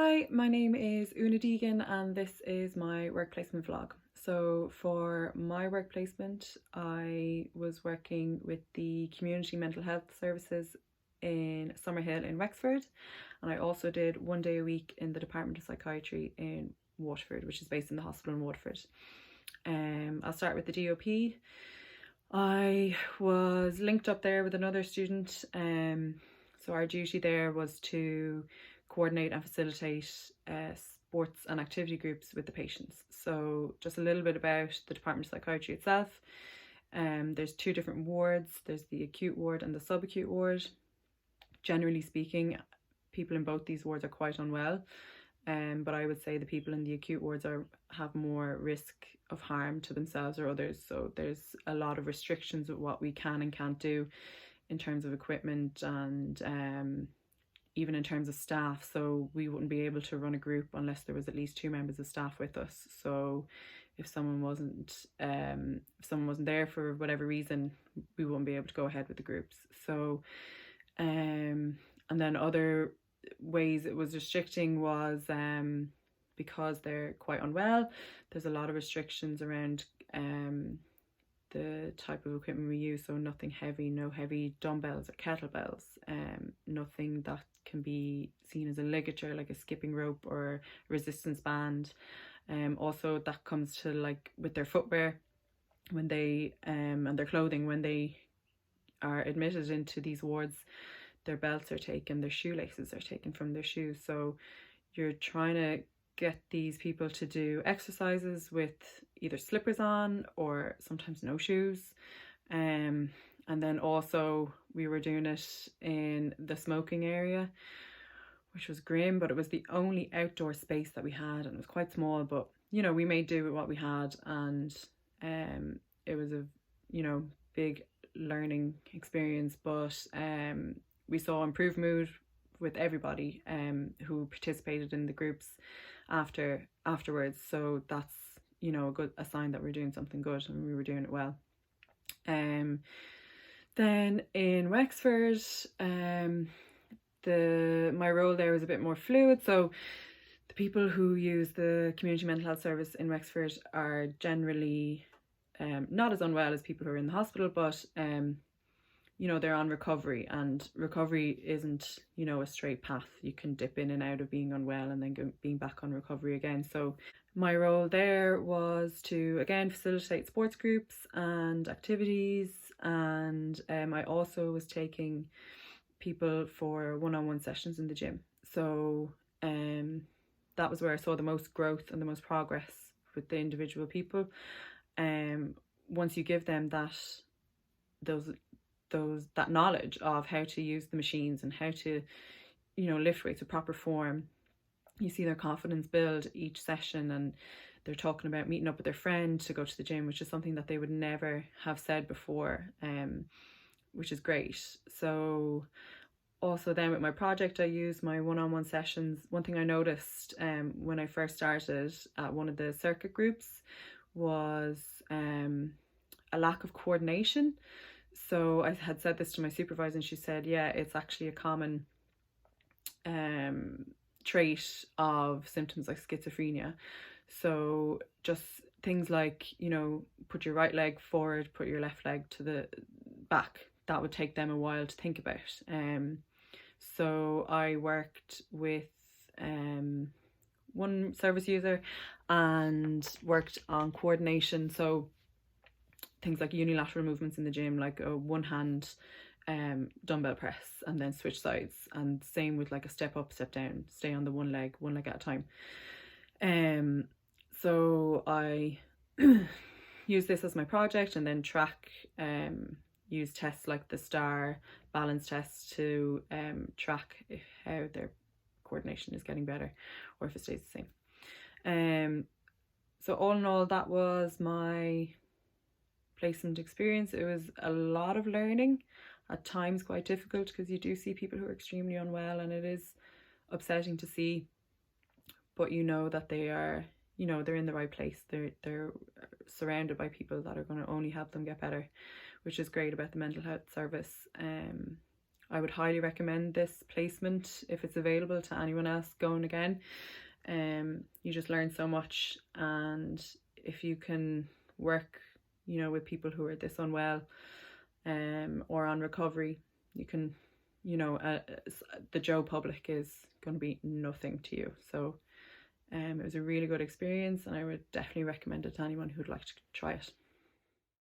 Hi, my name is Una Deegan and this is my work placement vlog. So for my work placement, I was working with the Community Mental Health Services in Summerhill in Wexford, and I also did 1 day a week in the Department of Psychiatry in Waterford, which is based in the hospital in Waterford. I'll start with the DOP. I was linked up there with another student, so our duty there was to coordinate and facilitate sports and activity groups with the patients. So just a little bit about the Department of Psychiatry itself. There's two different wards. There's the acute ward and the subacute ward. Generally speaking, people in both these wards are quite unwell, but I would say the people in the acute wards have more risk of harm to themselves or others. So there's a lot of restrictions of what we can and can't do in terms of equipment and even in terms of staff. So we wouldn't be able to run a group unless there was at least 2 members of staff with us. So if someone wasn't there for whatever reason, we wouldn't be able to go ahead with the groups. So and then other ways it was restricting was because they're quite unwell, there's a lot of restrictions around the type of equipment we use. So nothing heavy, no heavy dumbbells or kettlebells, nothing that can be seen as a ligature like a skipping rope or resistance band. Also that comes to like with their footwear when they and their clothing when they are admitted into these wards, their belts are taken, their shoelaces are taken from their shoes. So you're trying to get these people to do exercises with either slippers on or sometimes no shoes. And then also we were doing it in the smoking area, which was grim, but it was the only outdoor space that we had, and it was quite small, but you know, we made do with what we had. And it was a big learning experience, but we saw improved mood with everybody who participated in the groups afterwards. So that's a sign that we're doing something good and we were doing it well. Then in Wexford, my role there was a bit more fluid. So the people who use the community mental health service in Wexford are generally not as unwell as people who are in the hospital, but they're on recovery, and recovery isn't a straight path. You can dip in and out of being unwell and then being back on recovery again. So my role there was to again facilitate sports groups and activities, and I also was taking people for one-on-one sessions in the gym. So that was where I saw the most growth and the most progress with the individual people. Once you give them that knowledge of how to use the machines and how to lift weights with proper form, you see their confidence build each session, and they're talking about meeting up with their friend to go to the gym, which is something that they would never have said before, which is great. So also then with my project, I used my one-on-one sessions. One thing I noticed when I first started at one of the circuit groups was a lack of coordination. So I had said this to my supervisor, and she said, yeah, it's actually a common trait of symptoms like schizophrenia. So just things like, put your right leg forward, put your left leg to the back. That would take them a while to think about. So I worked with one service user and worked on coordination. So things like unilateral movements in the gym, like a one hand dumbbell press and then switch sides, and same with like a step up, step down, stay on the one leg at a time. So I use this as my project, and then track use tests like the STAR balance test to track how their coordination is getting better or if it stays the same. So all in all, that was my placement experience. It was a lot of learning, at times quite difficult, because you do see people who are extremely unwell and it is upsetting to see, but that they are they're in the right place. They're surrounded by people that are going to only help them get better, which is great about the mental health service. I would highly recommend this placement if it's available to anyone else going again. You just learn so much, and if you can work, you know, with people who are this unwell, or on recovery, you can, you know, the Joe public is going to be nothing to you. So it was a really good experience, and I would definitely recommend it to anyone who'd like to try it.